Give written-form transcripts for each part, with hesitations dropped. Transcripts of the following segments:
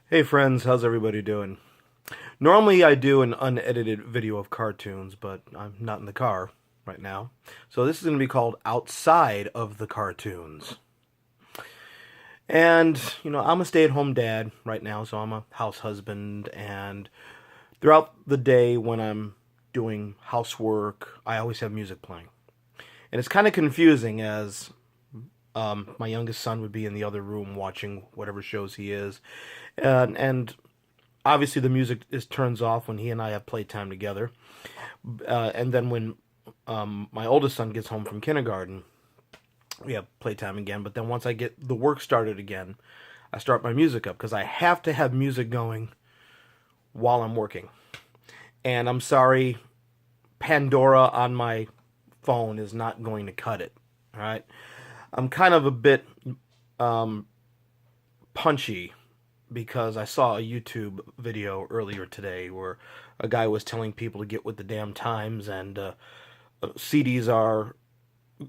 Hey friends, how's everybody doing? Normally I do an unedited video of cartoons, but I'm not in the car right now. So this is going to be called Outside of the Cartoons. And, I'm a stay-at-home dad right now, so I'm a house husband, and throughout the day when I'm doing housework, I always have music playing. And it's kind of confusing as my youngest son would be in the other room watching whatever shows he is. And obviously the music is turns off when he and I have playtime together. And then when my oldest son gets home from kindergarten, we have playtime again. But then once I get the work started again, I start my music up because I have to have music going while I'm working. And I'm sorry, Pandora on my phone is not going to cut it. All right, I'm kind of a bit punchy because I saw a YouTube video earlier today where a guy was telling people to get with the damn times and CDs are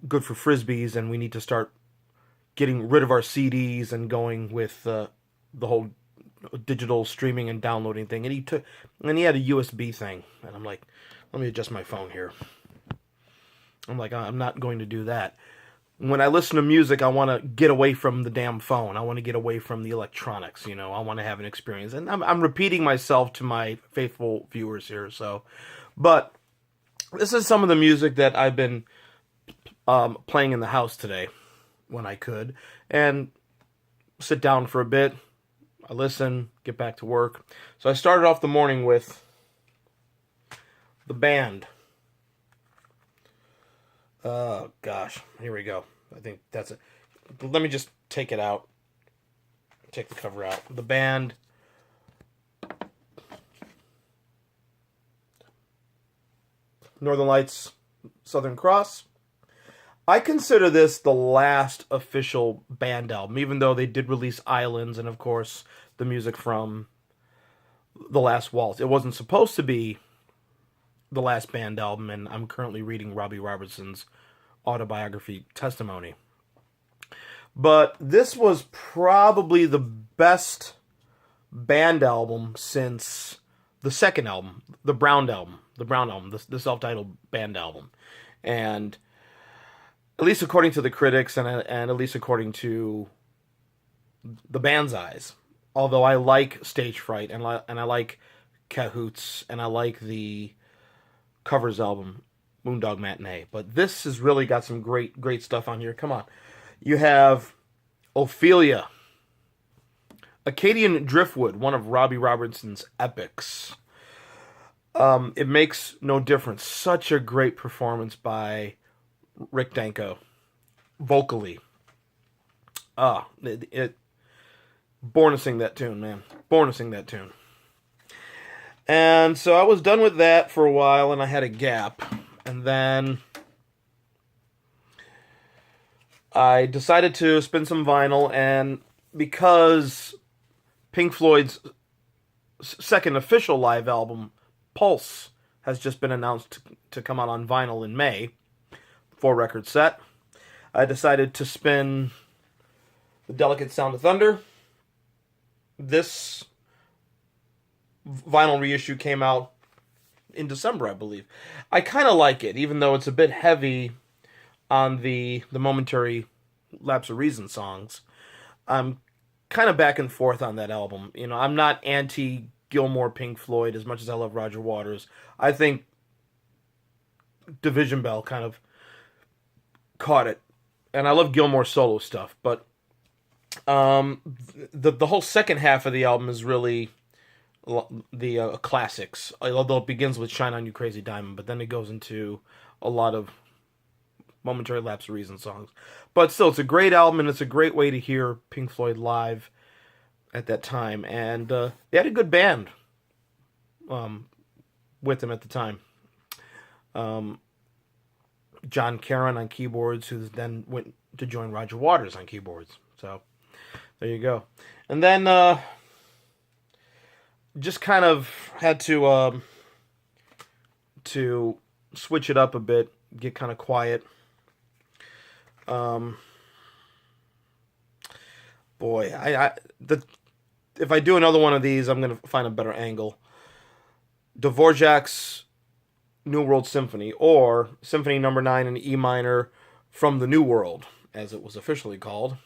good for frisbees and we need to start getting rid of our CDs and going with the whole digital streaming and downloading thing. And he had a USB thing, and I'm like, let me adjust my phone here. I'm like, I'm not going to do that. When I listen to music, I want to get away from the damn phone. I want to get away from the electronics. I want to have an experience. And I'm repeating myself to my faithful viewers here. But this is some of the music that I've been playing in the house today when I could, and sit down for a bit. I listen, get back to work. So I started off the morning with the band. Oh, gosh. Here we go. I think that's it. Let me just take it out. Take the cover out. The band. Northern Lights, Southern Cross. I consider this the last official band album, even though they did release Islands and, of course, the music from The Last Waltz. It wasn't supposed to be the last band album, and I'm currently reading Robbie Robertson's autobiography testimony. But this was probably the best band album since the second album, the Brown album, the self-titled band album. And at least according to the critics and at least according to the band's eyes, although I like Stage Fright and I like Cahoots and I like the covers album Moondog Matinee, but this has really got some great stuff on here. Come on. You have Ophelia, Acadian Driftwood, one of Robbie Robertson's epics. It Makes No Difference. Such a great performance by Rick Danko, vocally. Born to sing that tune, man. Born to sing that tune. And so I was done with that for a while, and I had a gap. And then I decided to spin some vinyl, and because Pink Floyd's second official live album, Pulse, has just been announced to come out on vinyl in May, 4-record set, I decided to spin The Delicate Sound of Thunder. This vinyl reissue came out in December, I believe. I kind of like it, even though it's a bit heavy on the Momentary Lapse of Reason songs. I'm kind of back and forth on that album. I'm not anti Gilmore Pink Floyd as much as I love Roger Waters. I think Division Bell kind of caught it, and I love Gilmore's solo stuff. But the whole second half of the album is really the classics. Although it begins with "Shine On You Crazy Diamond," but then it goes into a lot of Momentary Lapse of Reason songs. But still, it's a great album, and it's a great way to hear Pink Floyd live at that time. And they had a good band with them at the time. John Caron on keyboards, who then went to join Roger Waters on keyboards. So there you go. And then just kind of had to switch it up a bit, get kind of quiet. Boy, the if I do another one of these, I'm going to find a better angle. Dvorak's New World Symphony, or Symphony Number 9 in E minor from the New World, as it was officially called.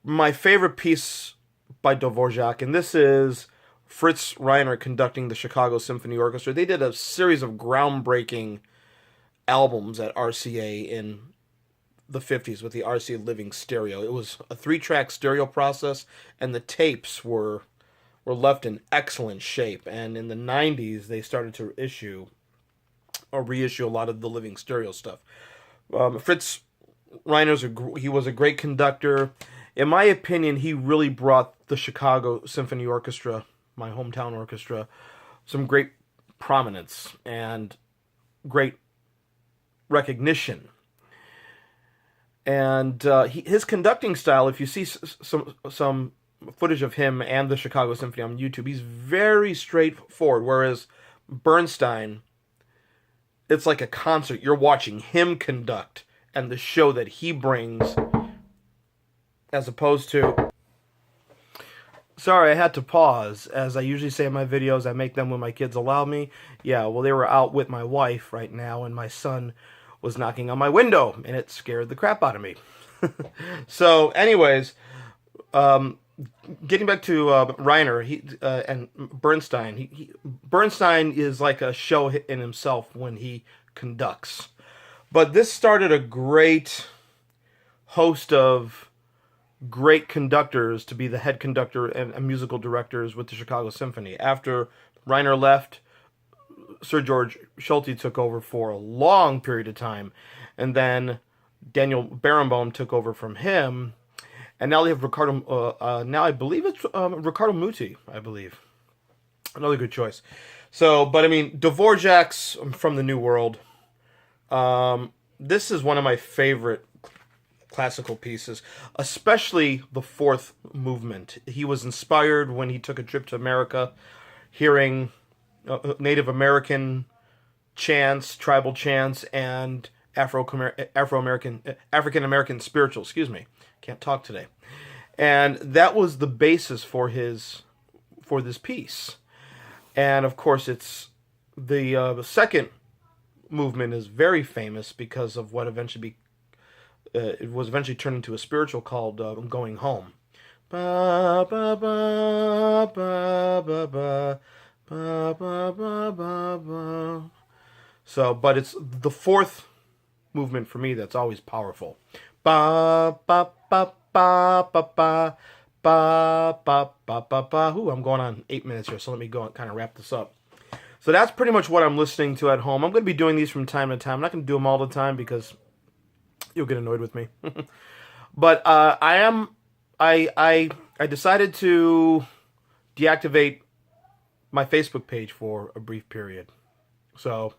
My favorite piece by Dvorak, and this is Fritz Reiner conducting the Chicago Symphony Orchestra. They did a series of groundbreaking albums at RCA in the 50s with the RCA Living Stereo. It was a 3-track stereo process, and the tapes were left in excellent shape. And in the 90s, they started to reissue a lot of the Living Stereo stuff. Fritz Reiner's he was a great conductor. In my opinion, he really brought the Chicago Symphony Orchestra, my hometown orchestra, some great prominence and great recognition. And his conducting style, if you see some footage of him and the Chicago Symphony on YouTube, he's very straightforward. Whereas Bernstein, it's like a concert. You're watching him conduct and the show that he brings, as opposed to... Sorry, I had to pause. As I usually say in my videos, I make them when my kids allow me. Yeah, well, they were out with my wife right now, and my son was knocking on my window, and it scared the crap out of me. So, anyways, getting back to Reiner and Bernstein. Bernstein is like a show in himself when he conducts. But this started a great host of great conductors to be the head conductor and musical directors with the Chicago Symphony. After Reiner left, Sir George Schulte took over for a long period of time, and then Daniel Barenboim took over from him, and now they have Ricardo. Now I believe it's Ricardo Muti. I believe another good choice. So, but I mean, Dvorak's from the New World. This is one of my favorite classical pieces, especially the fourth movement. He was inspired when he took a trip to America, hearing Native American chants, tribal chants, and African American spiritual. Excuse me, can't talk today. And that was the basis for this piece. And of course, it's the second movement is very famous because of what eventually it was eventually turned into a spiritual called Going Home. Ba, ba, ba, ba, ba, ba, ba, ba, ba, ba, ba. So, but it's the fourth movement for me that's always powerful. Ba, ba, ba, ba, ba, ba, ba, ba, ba, ba, ba. Ooh, I'm going on 8 minutes here, so let me go and kind of wrap this up. So that's pretty much what I'm listening to at home. I'm going to be doing these from time to time. I'm not going to do them all the time because you'll get annoyed with me. But I decided to deactivate my Facebook page for a brief period. So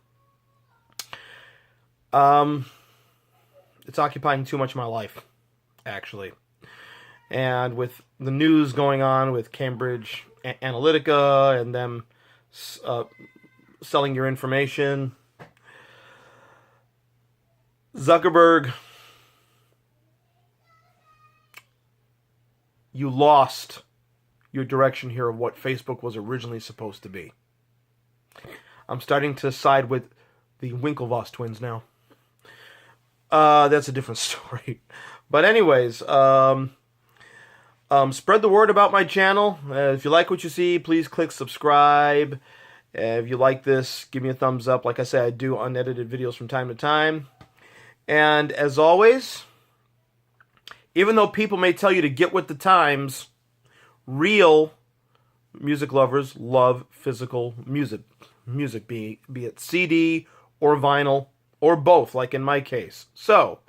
it's occupying too much of my life, actually. And with the news going on with Cambridge Analytica and them selling your information, Zuckerberg, you lost your direction here of what Facebook was originally supposed to be. I'm starting to side with the Winklevoss twins now. That's a different story. But anyways, spread the word about my channel. If you like what you see, please click subscribe. If you like this, give me a thumbs up. Like I said, I do unedited videos from time to time. And as always, even though people may tell you to get with the times, real music lovers love physical music. Be it CD or vinyl or both, like in my case. So,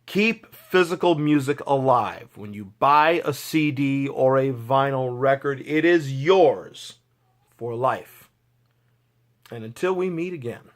keep physical music alive. When you buy a CD or a vinyl record, it is yours for life. And until we meet again.